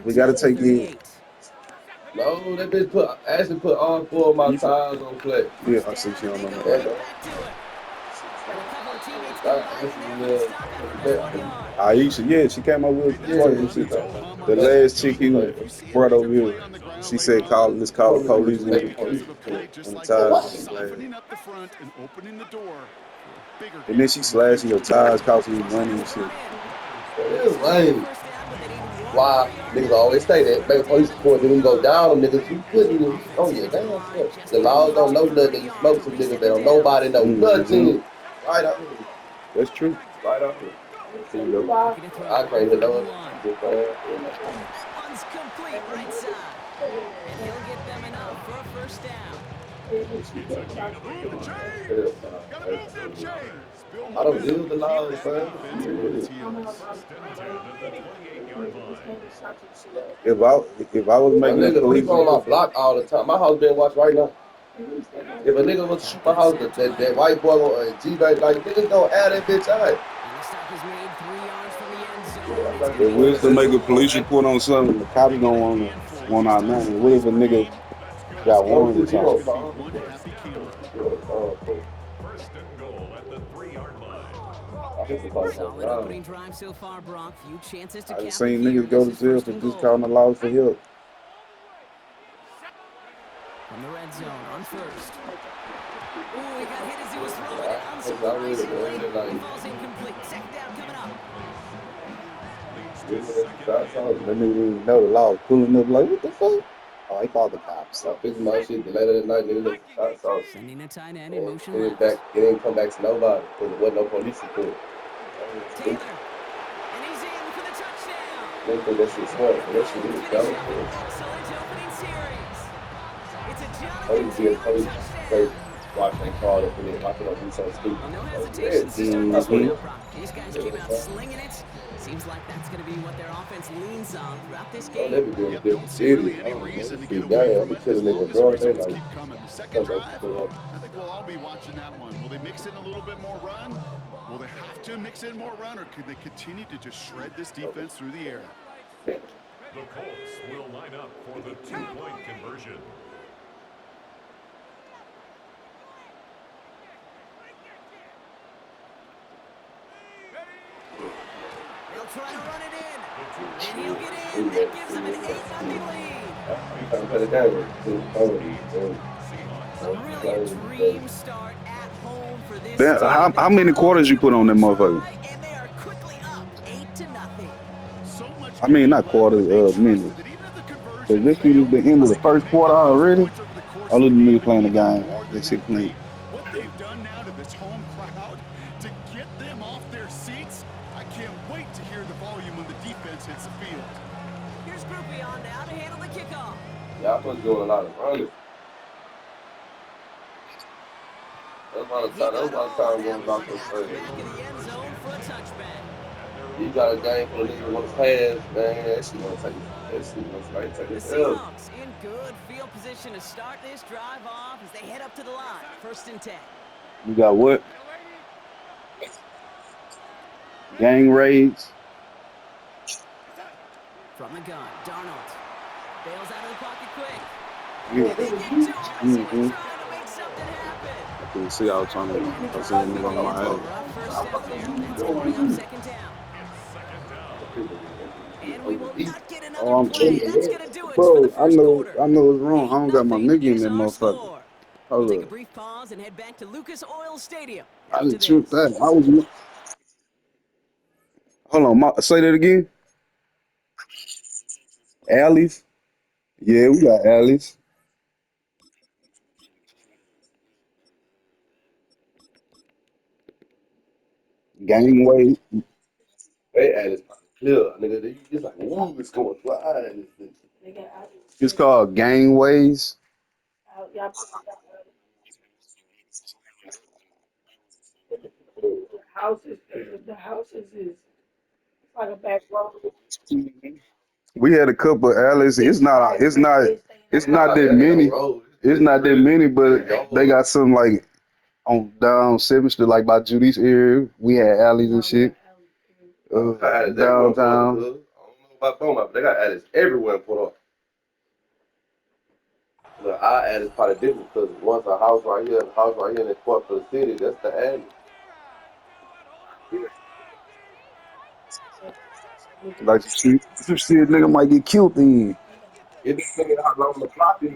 We gotta take it. No, that bitch actually put all 4 of my tires on flat. Yeah, I see she don't know And nothing. that. Aisha, yeah, she came up with Yeah, twerking she shit. like, The last chick he brought over here, she said, let's call the police make in the police on the tires on the glass. And then she slashing your tires, costing you money and shit. It is lame. Why niggas always say that make a police report, then when you go down on niggas, you couldn't oh yeah, damn self. The laws don't know nothing, you smoke some niggas that don't nobody know nothing. Right out here. That's true. Right out here. There you go. I can't hit no One's complete right side. And he'll get them enough for a first down. I don't deal with the laws, man. If I if I was A making a nigga police people on my report, block all the time. My house being watched right now. If a nigga was to shoot my house, that white boy on G-Bag, like, niggas gonna add that bitch out. And the stop is made 3 yards from the end zone. It's if we gonna was to make a police report on something, the cops don't want our name. What if a nigga got Oh, warrants or shit, you gonna something? fall. I hit the ball solid down. opening drive so far, Brock. Few chances to I cap just it seen here. niggas go This to is jail first for and just goal. calling the laws for help. From the red zone on first. Ooh, he got hit as he was throwing it. I really Unsurprisingly, did like, he falls incomplete. Second down coming up. that's all. That nigga didn't know the law was pulling up like, what the fuck? Oh, he called the cops. I fixed my shit the later that night, nigga, look, shots off. Sending a tight end in motion It left. back, it didn't come back to nobody because there wasn't no police report. Taylor. And he's in for the touchdown. They think that shit smart, but that shit is dumb. Excellent opening series. It's a Jonathan Police be a Taylor police say, touchdown. watch they call up and then watch it on do something stupid. Well, no Like, hesitations to start that's this what one it out, is. Brock. These guys came out slinging it. Seems like that's going to be what their offense leans on throughout this Don't game. never be in a different city. I don't know. This shit down. I'm gonna kill a nigga broad daylight. Come back to pull up. I think we'll all be watching that one. Will they mix in a little bit more run? Will they have to mix in more run, or could they continue to just shred this defense through the air? The Colts will line up for the two-point conversion. They'll try to run it in. And he'll get in. That gives them an 8-0 lead. A really dream start at home for this Damn, team. how many quarters you put on that motherfucker? And they are quickly up 8-0. I mean, not quarters, minutes. Cause this shit is the end of the first quarter already. All of the niggas playing the game. That shit clean. What they've done now to this home crowd to get them off their seats, I can't wait to hear the volume when the defense hits the field. Here's Groupie on now to handle the kickoff. Y'all supposed to doing a lot of running. That's why the time going back to the first. Back in the end zone for a touchback. You got a game for the niggas that want to pass, man. That shit gonna take The it. Hell. Seahawks in good field position to start this drive off as they head up to the line. 1st and 10. You got what? Gang raids. From the gun, Darnold bails out of the pocket quick. Yeah. And they get to him as he was Mm-hmm. trying to make something happen. I can see I was trying to. I was saying nigga on my head. First down there. That's going to bring up 2nd down. And we will not get another Oh, I'm play. kidding. That's going to do it for Bro, the first quarter. I know it's wrong. I don't got my 8-0 nigga in is that our motherfucker. score. Hold We'll take a up. brief pause and head back to Lucas Oil Stadium. I After didn't shoot this. that. Hold on. Say that again. Alleys. Yeah, we got alleys. Gangway. They added clear, nigga. They just like, woo, it's going to fly. It's called gangways. We had a couple of alleys. It's not that many. It's not that many, but they got some like on down 7th Street, like by Judy's area. We had alleys and shit. Downtown. Beaumont, they got alleys everywhere in Port Arthur. Look, our alley's probably different because once a house right here, and a house right here in the court for the city, that's the alley. Like you see a nigga might get killed then. It depends how long the block is.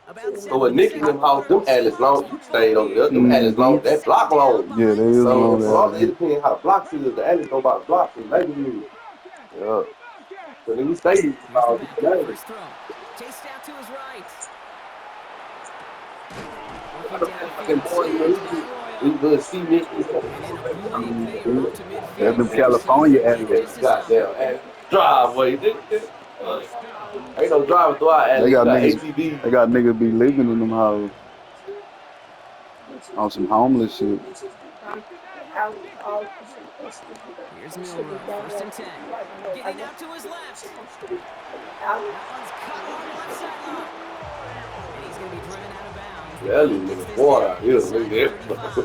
About So with 70 Nick and them seconds house, them left. alleys long, you stayed over there. Them alleys Mm-hmm. long, that block Second down, long. Yeah, ball there in is a So in long Port Arthur, it alley. depends how the blocks is. The alleys go by the blocks in neighborhood. Yeah. So then we stayed in Here's the all backup. different alleys. First throw. Chased out to his right. I Working don't know fucking downfield. boys, Saved by we Royal. would see me. And then a big playmaker up to That's midfield, them forcing him to California think alleys. just a Goddamn, stop. and driveway. Ain't no driving through our They alley. You got got niggas. ATV. They got niggas be living in them houses on some homeless shit. Here's Milrow, first and 10. Getting out to his left. That one's cut along the left sideline. And he's going to be driven out of bounds. The That gain nigga gets this water down out here. inside the Nigga, 35.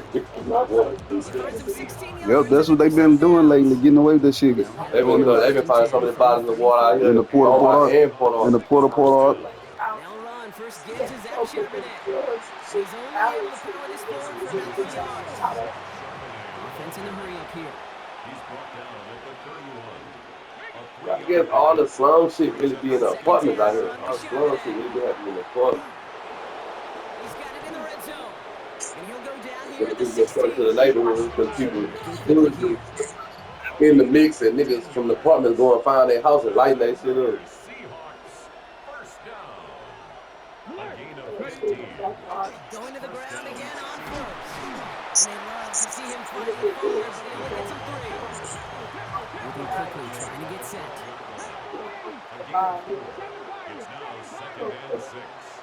water. He threads him 16 Yep, yards that's and what they picks up been a doing lately, loss. getting away with that shit. They'll hand it Going off in, They've first been and finding 10 some of the from the bodies in the water out 34. here in the in Port Beaumont Port and Port in the Arthur. Port. They'll run. First gives is Zach Charbonnet. And he's only able to power this forward for about 3 yards. Offense in a hurry up here. He's brought down at the 31. A I 3-yard guess all the slum shit really be in the Second apartments out down, here. run to All the slum shit Charbonnet. really be happening in the apartments. He's got it in the red zone. And he'll go down here But at the people get close 16. to the neighborhood because people Working quickly here. in the mix and niggas from the apartments go and find their house and lighting that shit up. Seahawks. First down. A gain of 15. Going to the First ground down, again on Seahawks. first. And they love to see him fighting forward, but he only gets him 3. Moving quickly, trying to get set. A gain of 4. It's now second and 6.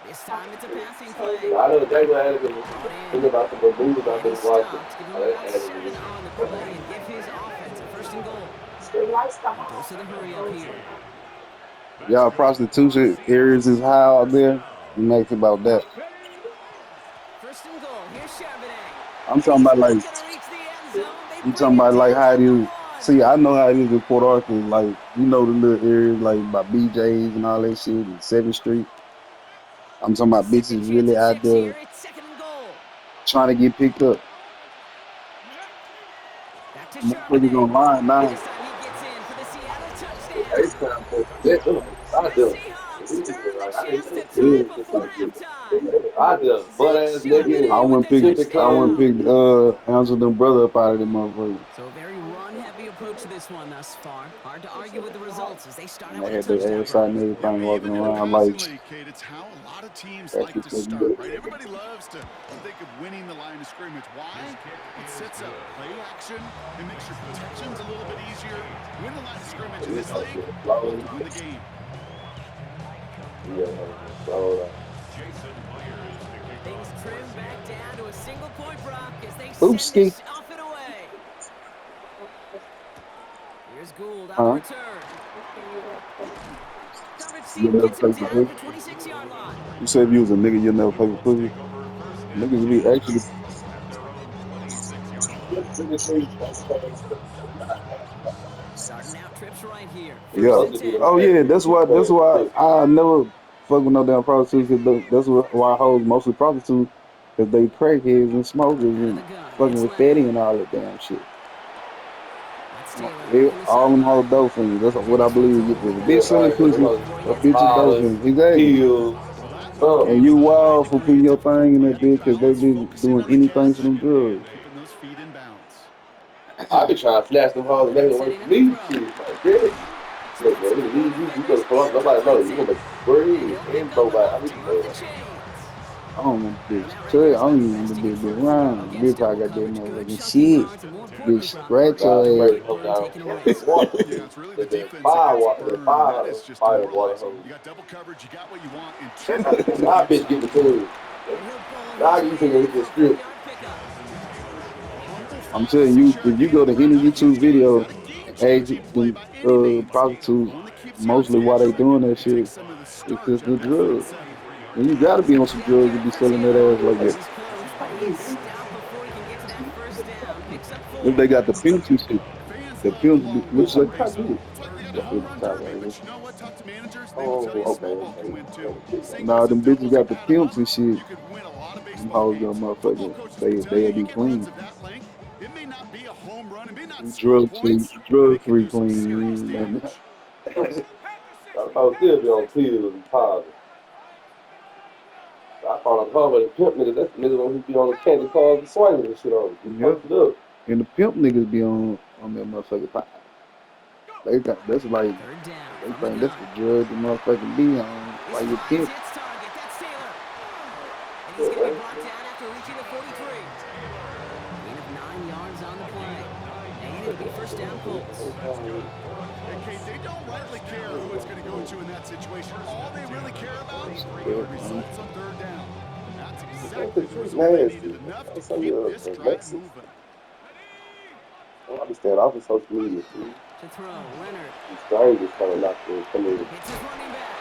This time it's a passing play. I know they were adding Brought think in. about the Bermudas out And there he's watching. stopped. Give him They about added 7 on the play and give his offense a first and goal. He goes to the hurry up here. That's Y'all going to bring up prostitution areas is Seahawks high on out first there. You down. make it about that. First and goal. Here's Charbonnet. I'm And talking he's about not like going to reach the end zone. They I'm bring talking him about like down how at it the is. 1. See, I know how it is in Port Arthur. Like you know the little areas like by BJ's and all that shit, and 7th Street. I'm talking about Second bitches chance really at out 6 there here. It's second and goal. trying to get picked up. Back to Motherfuckers Charbonnet. online And now. this time he gets in for the Seattle They touchdown. sound so that them The out there. Seahawks turn the Like, I ain't chance to never tie seen it this before like this. halftime. Out there, butt Zach ass nigga I Charbonnet and with wouldn't the pick skimpy I wouldn't clothes. touchdown. pick Amsterdam brother up out of them motherfuckers. So a very run-heavy approach to this one thus far. Hard to argue with the results as they start And out they with a had their touchdown ass out drive. and Yeah, everything walking even in the around passing like league, Kate, it's how a lot of teams that's like just to what you start, do. right? Everybody loves to think of winning the line of scrimmage. Why? His kick It is sets up good. play action. It makes your protections a little bit easier. Win the line of scrimmage in This this house league, with the you have clothes. to win the game. Yeah, clothes. Jason Myers to kick Things off trim for back Seattle. down to a single-point Brock as they send Oopski. this off and away. Here's Gould on the Huh? return. Coverage You team never gets him play for down at the pussy? 26-yard line. You said if you was a nigga, you never The play for Colts pussy? take over first and Niggas be 10 actually at their own 26-yard line. Starting out trips right here. It's First yeah. supposed and to be the 10. Oh yeah, fastest that's why. That's why I never fuck with no damn prostitutes. Cause why hoes mostly prostitutes. Cause they crackheads and smokers Out of the and gun. fucking It's with Leonard. fatty and all that damn shit. That's Taylor Yeah, working the all them whole sideline. dope fiends. That's what I Takes believe. control If of a the bitch ball. selling pussy, Before he a gets it bitch a dope Hollis, back. fiend. Exactly. Hills, Well, that's a something. And defense you trying wild to be for putting your creative with thing in that playing bitch because they balance, been focusing doing on the anything catch, to them drugs. keeping those feet in bounds. I be trying to snatch them hoes and make And it work setting for up the me. throw. Shit, like, really? Look, Splits man, a nigga, couple of you go defenders to Columbus, and nobody know. completes You it. gonna make bread And he'll and pick up nobody. I enough need to to move know the that. chains. I don't want the Well, bitch. that right Tell there you, I is don't about the even want best the you bitch can be hope for around. against Bitch probably double got that coverage. Good motherfucking chunky shit. yards, and more importantly, Bitch Brock, scratch hard work God, to your ass. break get come burned down taking a fucking risk. water. Yeah, it's really the That defense that fire gets water, that burned. That is just fire water demoralizing. hose. You got double coverage, you got what you want, and 2 guys on the Now bitch inside. get the team. And he'll bowl Now his you way finna in hit for the a strip. 4-yard pickup. Humble, I'm thoughtless, telling and you, sure if of you getting go it to done any in a YouTube huge game. video Not a and ask game-changing play them by any means, prostitutes, but one that keeps you on mostly why they schedule doing that and takes shit, some of the it's starch just out the of that front drugs. seven. And you gotta be on some drugs to be selling that ass like This that. is close, but he's stopped before he can get to that first down. Picks up 4. If they got the pimps and shit, Fans the love the pimps, long what you ball say? racer. It's like they got a home run derby, but you know what? Talk to managers, they will tell you Oh, small okay, ball can win too. Nah, Singles them and bitches doubles got and the add 'em up, pimps and shit. you could win a lot of Them baseball hoes got games. Football motherfucking, coaches will they tell you, they'll you be get runs clean. of that length, it may not be a home run, it may not score Drug free, points, but drug it can free do some clean. serious You ain't nothing. damage. I still be on pills and powder. I call him Hummer the pimp nigga. That's the nigga who be on the candy cars and swinging and shit on. He Yep. posted up. And the pimp niggas be on that motherfucking pie. They got that's like 3rd down they from the think that's gun. the drug the motherfucking be on. This Like your finds pimp. its target. That's Taylor. And he's Yeah, going to be right. brought down after reaching the 43. Gain of 9 yards on the play. And it'll be first down Colts. And Kate, they don't rightly care who it's going to go to in that situation. All they really care about Yeah, are results on 3rd down. That's That's exactly the the truth, result they nasty. needed, enough to That's some keep of this the drive Mexicans. moving. I don't understand off of social media. See? To throw, Leonard. These strangers coming out there, coming in. Hits his running back.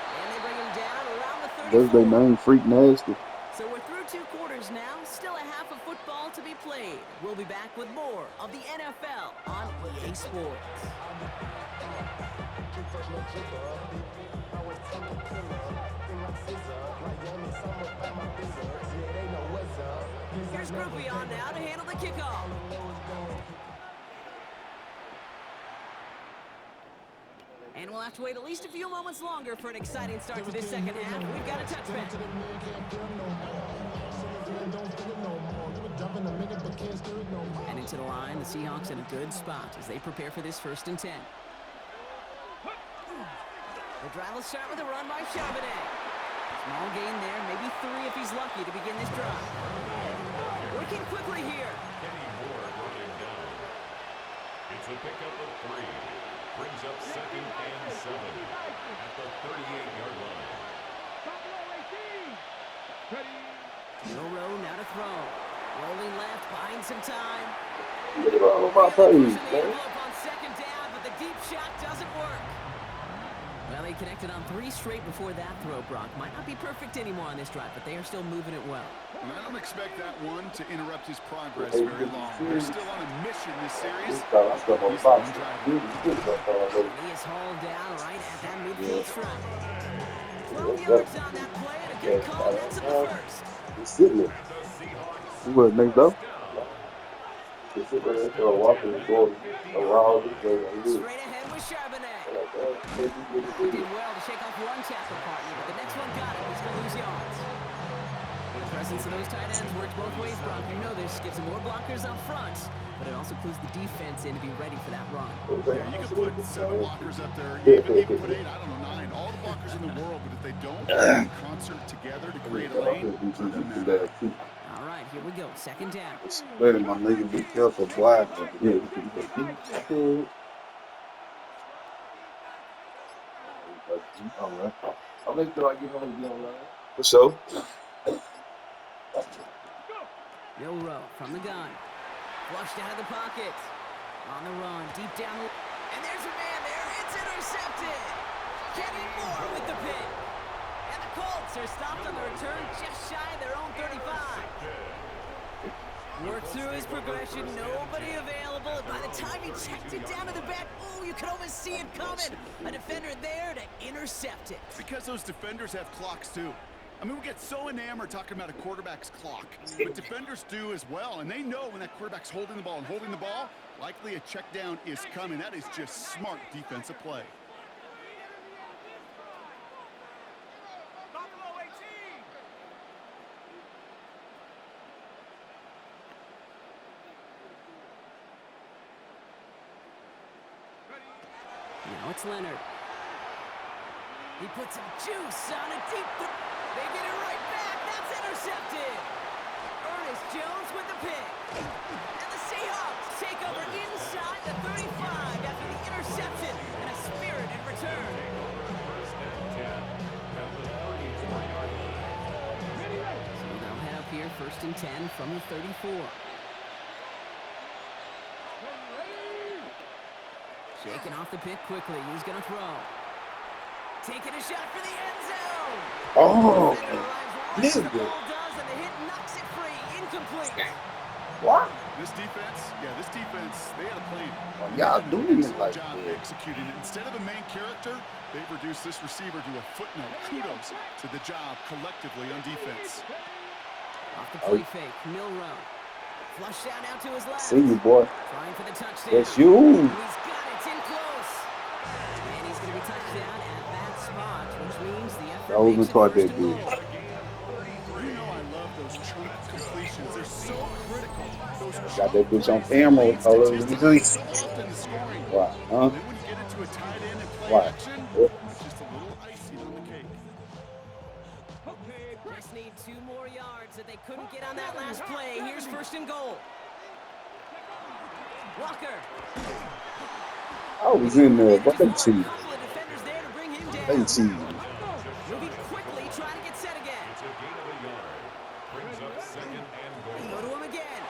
And they bring him down around the that's their 34. name, Freak Nasty. So we're through 2 quarters now. Still a half of football to be played. We'll be back with more of the NFL on EA Sports. Here's Groupie on now to handle the kickoff. And we'll have to wait at least a few moments longer for an exciting start to this second half. We've got a touchback. And into the line, the Seahawks in a good spot as they prepare for this 1st and 10. The drive will start with a run by Charbonnet. Small gain there, maybe 3 if he's lucky to begin this drive. Working quickly here. Kenny Moore running down. It's a pickup of 3. Brings up 2nd and 7 at the 38-yard line. Milrow now to throw. Rolling left, buying some time. Look at all of my Really page, pushing the man. envelope on 2nd down, but the deep shot doesn't work. Well, he connected on 3 straight before that throw, Brock. Might not be perfect anymore on this drive, but they are still moving it well. And I don't expect that one to interrupt his progress very long. They're still on a mission this series. He's on the He's box. the one driving. And he is hauled down right at that midfield stripe. 12 yards on that play and a good call. That's in the 1st. He's sitting there. What next up? He's sitting there for a walk and going around this thing. Straight ahead with Charbonnet. Like, Did well to shake off one tackle partner, but the next one got him. He's going to lose yards. The presence of those tight ends works both ways, Brock. You know this. Gives them more blockers up front, but it also clues the defense in to be ready for that run. Yeah, you can put 7 blockers up there, even put 8, I don't know, 9, all the blockers in the world, but if they don't work in concert together to create a lane, it doesn't matter. All right, here we go. 2nd down. It's better, my nigga. Be careful, boy. All right. I'll make sure I get on the line. For sure. Milrow from the gun. Flushed out of the pocket. On the run, deep down. And there's a man there. It's intercepted. Kenny Moore with the pick. And the Colts are stopped on the return just shy of their own 35. Worked through his progression, nobody available. And by the time he checked it down to the back, ooh, you could almost see it coming. A defender there to intercept it. Because those defenders have clocks too. I mean, we get so enamored talking about a quarterback's clock, but defenders do as well, and they know when that quarterback's holding the ball and holding the ball, likely a check down is coming. That is just smart defensive play. Now it's Leonard. He puts some juice on a deep. They get it right back. That's intercepted. Ernest Jones with the pick. And the Seahawks take over inside the 35 after the interception and a spirited return. So they'll head up here 1st and 10 from the 34. Shaking off the pick quickly. He's going to throw. Taking a shot for the end zone. Oh, Defender arrives right as the nigga. ball does, and the hit knocks it free. Incomplete. What? This defense, they had a plan. Well, And y'all they did an doing it excellent like job that. executing it. Instead of a main character, they've reduced this receiver to a footnote. Kudos to the job collectively on defense. Off the play fake, Milrow. Flushed out now to his left. See you, boy. Trying for the touchdown. That's you. He's got it. It's in close. And he's going to be touchdown at that spot, which means the effort That was makes the it part first that and good. goal. You know I love those chunk completions. They're so critical. Those Got that bitch on chunk camera. plays Hold on, let me statistically see. so often in scoring. Why? Huh? And then when you get into a tight end and play Why? action, it's just a little icing on the cake. Just need 2 more yards that they couldn't get on that last play. Here's first and goal. Walker. I was in there, but they Manages cheated. a couple of defenders there to bring him They down. cheated. Moving quickly, trying to get set again. It's a gain of a yard. Brings up second and They goal. go to him again.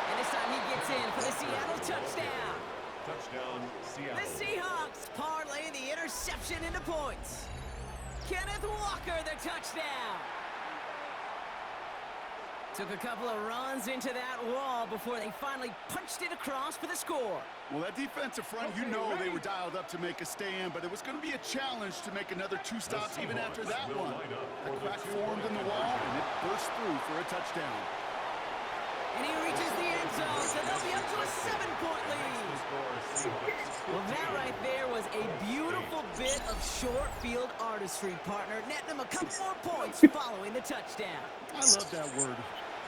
And this time he gets in for the Seattle touchdown. Touchdown, The Seattle. Seahawks parlay the interception into points. Kenneth Walker, the touchdown. Took a couple of runs into that wall before they finally punched it across for the score. Well, that defensive front, you know they were dialed up to make a stand, but it was going to be a challenge to make another 2 stops even after that one. A crack formed in the wall, and it burst through for a touchdown. And he reaches the end zone, so they'll be up to a 7-point lead. Well, that right there was a beautiful bit of short field artistry, partner, netting them a couple more points following the touchdown. I love that word,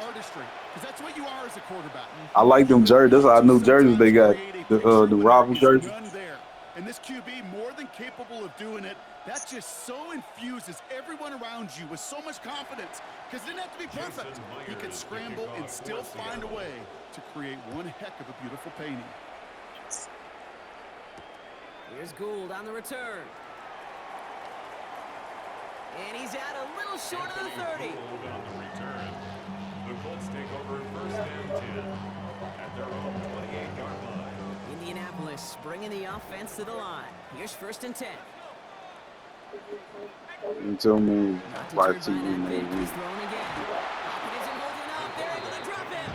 artistry, because that's what you are as a quarterback. I like them jerseys. That's how I knew jerseys they got. The rival There's jersey. none there. And this QB, more than capable of doing it, that just so infuses everyone around you with so much confidence, because it didn't have to be perfect. He could scramble and still find a way to create one heck of a beautiful painting. Here's Gould on the return. And he's out a little short of the 30. On the return, the Colts take over first and 10 at their own 28-yard line. Indianapolis bringing the offense to the line. Here's first and 10. You tell me Not why deterred by TV that made pick. me. He's thrown again. Pocket isn't holding up. They're able to drop him.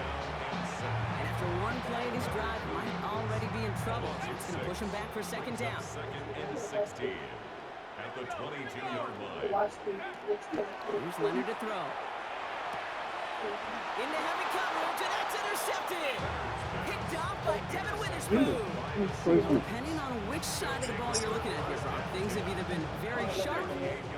And after one play, this drive might already be in trouble. So it's going to push him back for second down. Second and 16 at the 22-yard line. Here's Leonard to throw. Into heavy coverage, and that's intercepted. Picked off by Devin Witherspoon. Depending on which side of the ball you're looking at here, Brock, things have either been very sharp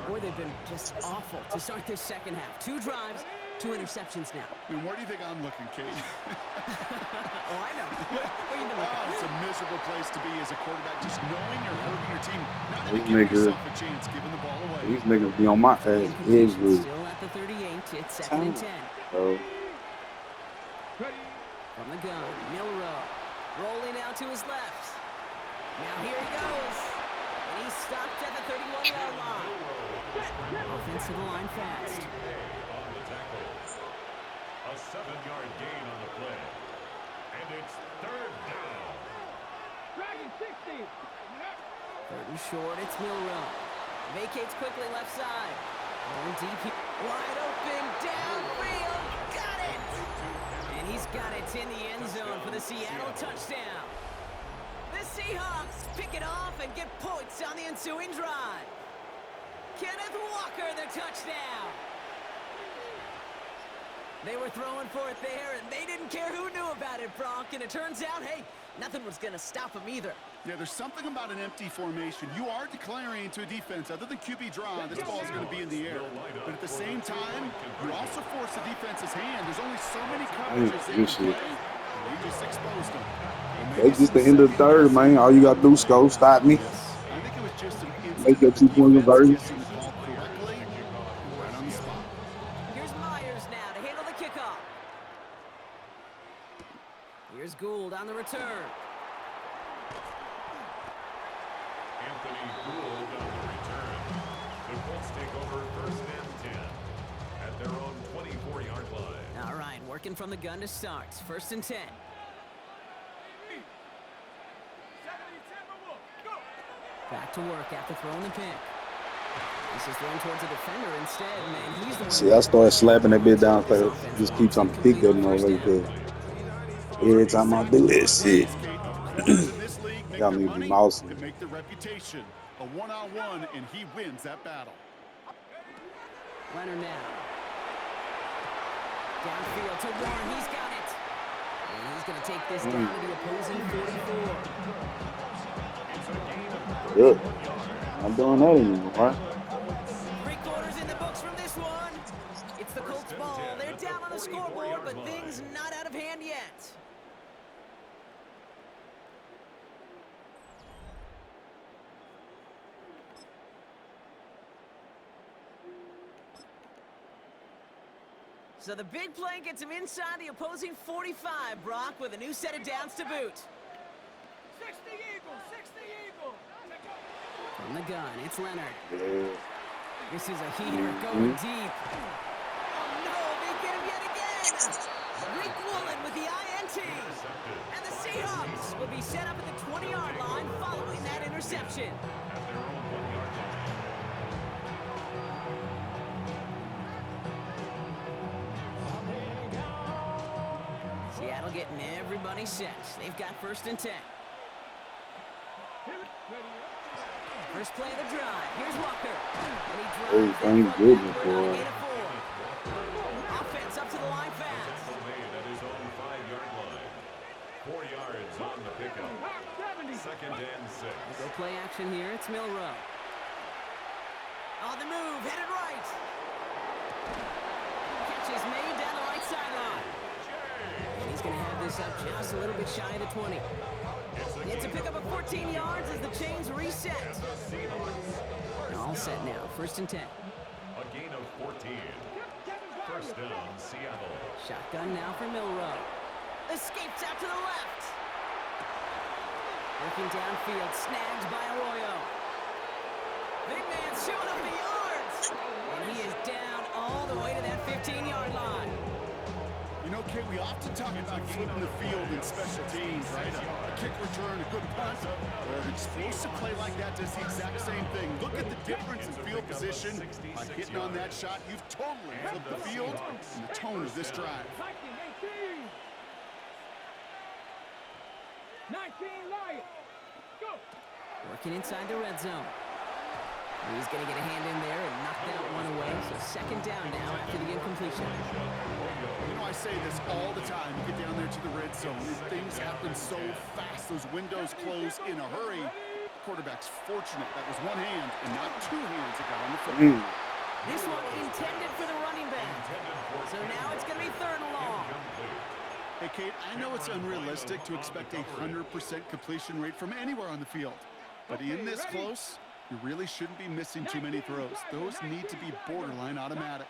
or they've been just awful to start this second half. 2 drives, 2 interceptions now. I mean, where do you think I'm looking, Kate? Oh, I know. Where you been looking? It's a miserable place to be as a quarterback, just knowing you're hurting your team, not These even giving niggas- yourself a chance, giving the ball away. These niggas be on my ass Incompletion every still at the 38. It's second and 10. bro. From the gun, Milrow. Rolling out to his left. Now here he goes. And he's stopped at the 31-yard line. Offense to the line fast. On the tackle. A 7-yard gain on the play. And it's third down. Third and short, it's Milrow. Vacates quickly left side. Going deep here. Wide open, downfield. Got it! And he's got it in the end zone for the Seattle touchdown. The Seahawks pick it off and get points on the ensuing drive. Kenneth Walker, the touchdown. They were throwing for it there, and they didn't care who knew about it, Brock. And it turns out, hey, nothing was going to stop them either. Yeah, there's something about an empty formation. You are declaring to a defense, other than QB draw, this ball is going to be in the air. But at the same time, you also force the defense's hand. There's only so many coverages they can play. And you just exposed them. It's just the end of the third, man. All you gotta do is go, stop me. I think it was just an Make your instant 2-point conversion. guessing the call correctly, right on the spot. Here's Myers now to handle the kickoff. Here's Gould on the return. Anthony Gould on the return. The Colts take over first and 10 at their own 24-yard line. All right, working from the gun to start. First and 10. Back to work after throwing the pick. This is thrown towards a defender instead, man. He's the one See, I started slapping that bit down because I just keep trying to pick that on first motherfucker. down. 'Cause every time I do that shit, Corners in this league make y'all their need to be money mousing. and make their reputation. A one-on-one, and he wins that battle. Leonard now. Downfield to Warren. He's got it. And he's going to take this down to the opposing 44. Good. I'm doing that anymore, right? 3 quarters in the books from this one. It's the Colts ball. They're down on the scoreboard, but things not out of hand yet. So the big play gets him inside the opposing 45, Brock, with a new set of downs to boot. 60 Eagle. From the gun, it's Leonard. Yeah. This is a heater going deep. Oh no, they get him yet again. Rick Woolen with the INT. And the Seahawks will be set up at the 20-yard line following that interception. Seattle getting everybody set. They've got 1st and 10. First play of the drive. Here's Walker. And he Oh, drives thank that goodness backward for on a it. gain of 4. Offense up to the line fast. Made at his own 5-yard line. 4 yards on the pickup. 2nd and 6. Go play action here. It's Milrow. On the move, headed right. Catch is made down the right sideline. And he's going to have this up just a little bit shy of the 20. It's a pickup of 14 yards as the chains reset. All set now. 1st and 10. A gain of 14. 1st down, Seattle. Shotgun now for Milrow. Escapes out to the left. Working downfield, snagged by Arroyo. Big man showing up the yards. And he is down all the way to that 15-yard line. You know, Kate, we often talk about flipping the field in special teams, right? A kick return, a good punt. An explosive play like that does the exact same thing. Look at the difference in field position. By hitting on that shot, you've totally flipped the field and the tone of this drive. 19 Lions. Go. Working inside the red zone. He's going to get a hand in there and knock that one away. So 2nd down now after the incompletion. You know, I say this all the time. You get down there to the red zone, and things happen so fast. Those windows close in a hurry. The quarterback's fortunate. That was one hand and not 2 hands that got on the football. This one intended for the running back. So now it's going to be 3rd and long. Hey, Kate, I know it's unrealistic to expect a 100% completion rate from anywhere on the field. But in this close, you really shouldn't be missing too many throws. Those need to be borderline automatic.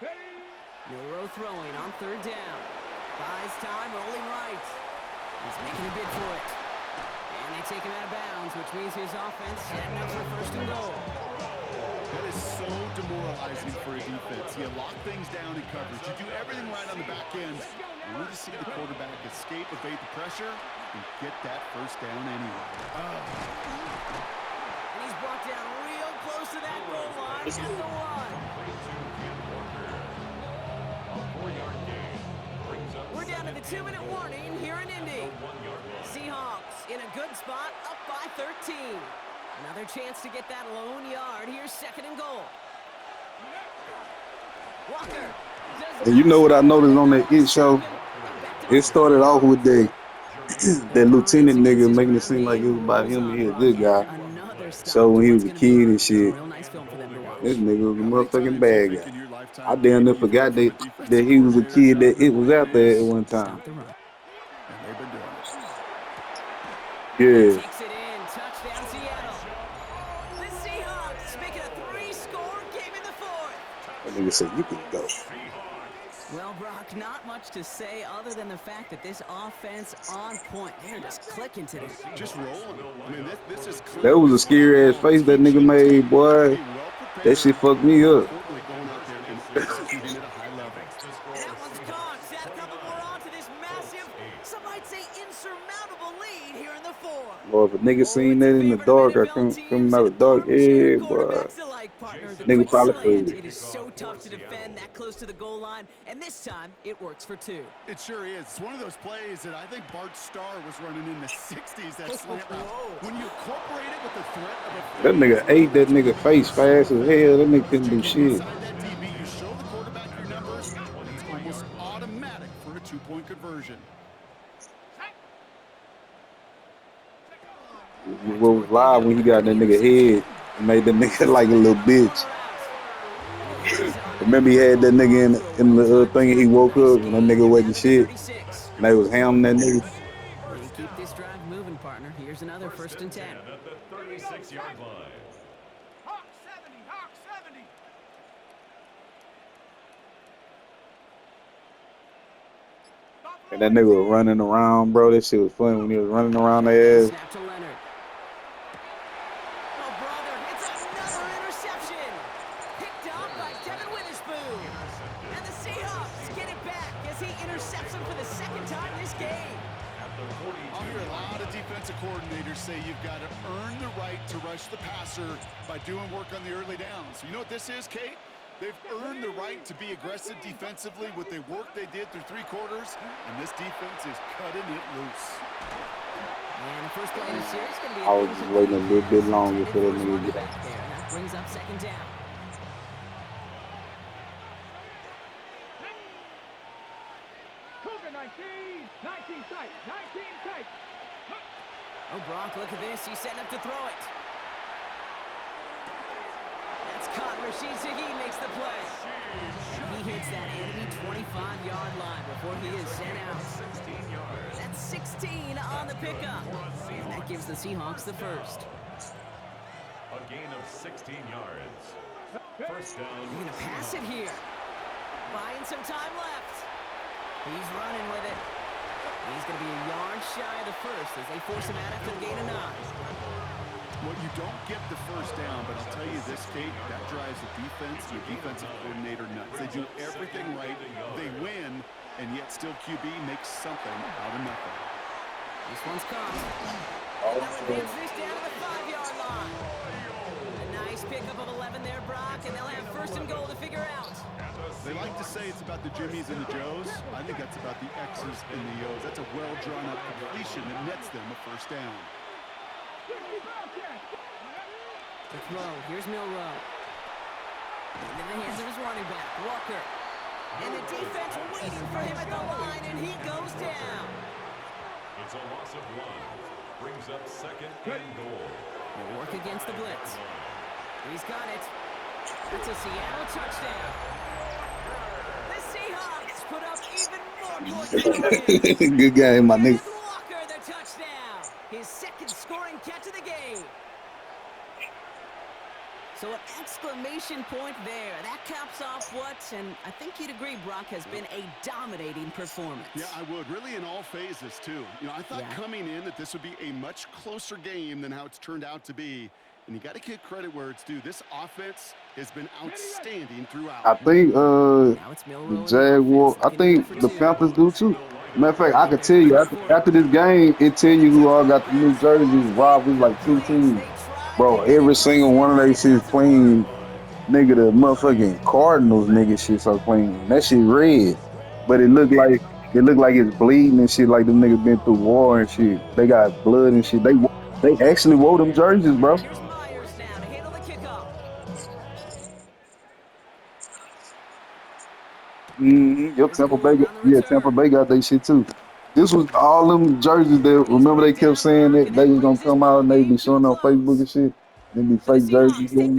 Milrow throwing on 3rd down. Buys time, rolling right. He's making a bid for it. And they take him out of bounds, which means his offense setting up for 1st and goal. That is so demoralizing for a defense. You lock things down in coverage. You do everything right on the back end. You need to see the quarterback escape, evade the pressure, and get that 1st down anyway. And he's brought down real close to that goal line at the 1. We're down to the 2-minute warning here in Indy. Seahawks in a good spot, up by 13. Another chance to get that lone yard. Here's 2nd and goal. Walker. And you know what I noticed on that It show? It started off with that lieutenant nigga making it seem like it was about him and he a good guy. So when he was a kid and shit, this nigga was a motherfucking bad guy. I damn near forgot that he was a kid that it was out there at one time. And they've been doing it. Yeah. Takes it in, touchdown Seattle. The Seahawks make it a 3-score game in the 4th. That nigga said, you can go. Well, Brock, not much to say other than the fact that this offense on point. They're just clicking today. Just rolling. I mean, this is clear. That was a scary ass face that nigga made, boy. That shit fucked me up. Totally going out there and executing at a high level. And that one's gone. Set a couple more on to this massive massive, some might say insurmountable lead here in the fourth. Boy, if a nigga Oh, seen it's a that in the favorite of dark or NFL coming teams out and of the dark, armchair yeah, boy, quarterbacks alike, partner. The nigga quick probably slant. fooled. It is so tough to defend that close to the goal line, and this time it works for two. It sure is. It's one of those plays that I think Bart Starr was running in the 60s, that slant route. When you incorporate it with the threat of a That fade nigga as well, ate that which can nigga be face fast as hell. That nigga couldn't you do get shit. inside that DB, you show the quarterback your numbers, and it's almost automatic for a two-point conversion. What was live when he got that nigga head and made that nigga like a little bitch. Remember he had that nigga in the thing and he woke up and that nigga wasn't shit. And they was hammering that nigga. They keep this drive moving, partner. Here's another first and 10. At the 36-yard line. Hawk 70, Hawk 70. And that nigga was running around, bro. That shit was funny when he was running around their ass. Snap to Leonard. Oh, brother, it's another interception. Picked up by Devin Witherspoon. And the Seahawks get it back as he intercepts him for the second time this game. I'll hear a lot of defensive coordinators say you've got to earn the right to rush the passer by doing work on the early downs. You know what this is, Kate? They've earned the right to be aggressive defensively with the work they did through three quarters, and this defense is cutting it loose. And the first play in the series is going to be I was just waiting a little bit longer for that nigga to get out. there. That brings up second down. Cougar 19, 19 tight, 19 tight. Oh, Brock, look at this. He's setting up to throw it. That's caught. Rashid Shaheed makes the play. He hits that enemy 25-yard line before he is sent out. That's 16 on the pickup. And that gives the Seahawks the first. A gain of 16 yards. First down. They're going to pass it here. Buying some time left. He's running with it. He's going to be a yard shy of the first as they force him out after the gain of 9. Well, you don't get the first down, but I'll tell you this, Kate, that drives the defense and the defensive coordinator nuts. They do everything right. They win, and yet still QB makes something out of nothing. This one's caught. They'll advance this down to the 5-yard line. A nice pickup of 11 there, Brock, and they'll have first and goal to figure out. They like to say it's about the Jimmies and the Joes. I think that's about the X's and the O's. That's a well-drawn-up completion that nets them a first down. The throw. Here's Milrow. Into the hands of his running back, Walker. And the defense waiting for him at the line, and he goes down. It's a loss of 1. Brings up second and goal. They'll work against the blitz. He's got it. It's a Seattle touchdown. The Seahawks put up even more points. Good game, my nigga. Kenneth Walker, the touchdown. His second scoring catch of the game. So an exclamation point there. That caps off what, and I think you'd agree, Brock, has been a dominating performance. Yeah, I would. Really in all phases, too. You know, I thought coming in that this would be a much closer game than how it's turned out to be. And you got to give credit where it's due. This offense has been outstanding throughout. I think the Jaguars, I think the Panthers do too. Matter of fact, I could tell you after this game, it tell you who all got the new jerseys. Rob was like 2 teams. Bro, every single one of they shit clean. Nigga, the motherfucking Cardinals nigga shit so clean. That shit red. But it looked like it's bleeding and shit, like them niggas been through war and shit. They got blood and shit. They actually wore them jerseys, bro. Here's Myers now to handle the kickoff. Yep, Tampa Bay got they shit too. This was all them jerseys that, remember they kept saying that they was gonna come out and they be showing on Facebook and shit. They be fake jerseys. Man,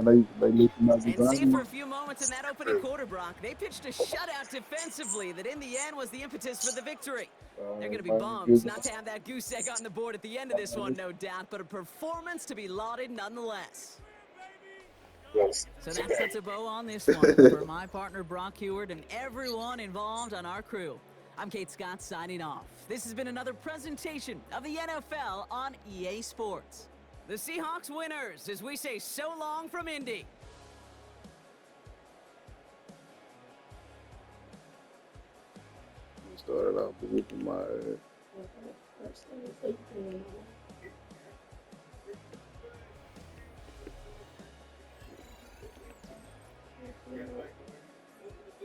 they looking out And see, for a the few moments in that opening quarter, Brock, they pitched a shutout defensively that in the end was the impetus for the victory. They're going to be bummed not to have that goose egg on the board at the end of this one, no doubt, but a performance to be lauded nonetheless. So that puts a bow on this one for my partner, Brock Heward, and everyone involved on our crew. I'm Kate Scott signing off. This has been another presentation of the NFL on EA Sports. The Seahawks winners as we say so long from Indy. Started off whooping my ass.